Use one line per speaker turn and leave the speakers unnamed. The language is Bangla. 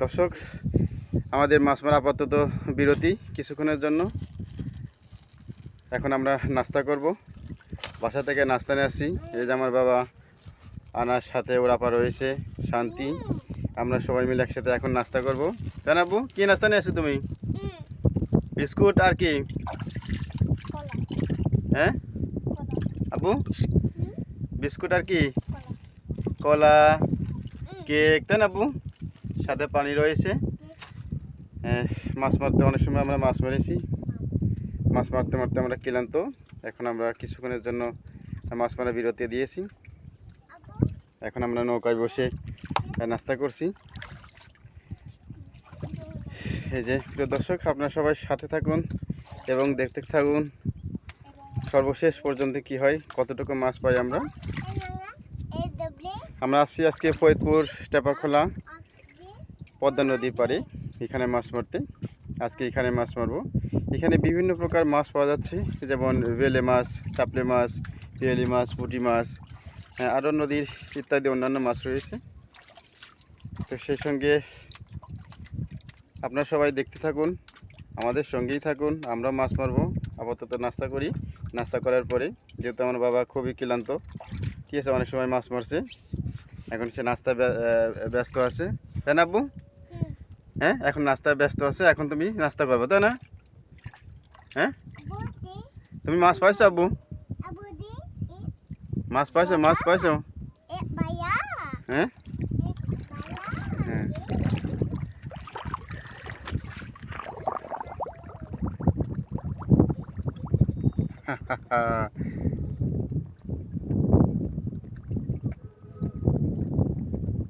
দর্শক, আমাদের মাছ মারা আপাতত বিরতি কিছুক্ষণের জন্য। এখন আমরা নাস্তা করব। বাসা থেকে নাস্তা নিয়ে আসছি। এই যে আমার বাবা আনার সাথে ওর আপা রয়েছে শান্তি, আমরা সবাই মিলে একসাথে এখন নাস্তা করব। তাই না আব্বু? কি নাস্তা নিয়ে আসছো তুমি? বিস্কুট আর কি? হ্যাঁ আব্বু, বিস্কুট আর কি? কলা, কেক, তাই না আব্বু? সাথে পানি রয়েছে। মাছ মারতে অনেক সময় আমরা মাছ মেরেছি। মাছ মারতে মারতে আমরা ক্লান্ত। এখন আমরা কিছুক্ষণের জন্য মাছ মারা বিরতি দিয়েছি। এখন আমরা নৌকায় বসে নাস্তা করছি। এই যে প্রিয় দর্শক, আপনারা সবাই সাথে থাকুন এবং দেখতে থাকুন সর্বশেষ পর্যন্ত কি হয়, কতটুকু মাছ পাই আমরা। আসছি আজকে ফরিদপুর টেপাখোলা পদ্মা নদীর পাড়ে এখানে মাছ মারতে। আজকে এখানে মাছ মারবো। এখানে বিভিন্ন প্রকার মাছ পাওয়া যাচ্ছে, যেমন বেলে মাছ, চাপলে মাছ, পিয়ালি মাছ, পুঁটি মাছ, আরও নদীর ইত্যাদি অন্যান্য মাছ রয়েছে। তো সেই সঙ্গে আপনারা সবাই দেখতে থাকুন, আমাদের সঙ্গেই থাকুন। আমরা মাছ মারবো, আপাতত নাস্তা করি। নাস্তা করার পরে, যেহেতু আমার বাবা খুবই ক্লান্ত, ঠিক আছে, অনেক সময় মাছ মারছে, এখন সে নাস্তা ব্যস্ত আছে, তাই না আব্বু? হ্যাঁ, এখন নাস্তায় ব্যস্ত আছে। এখন তুমি নাস্তা করবে, তাই না? হ্যাঁ, তুমি মাছ পাইছো আব্বু? মাছ পাইছো? মাছ পাইছো? হ্যাঁ হ্যাঁ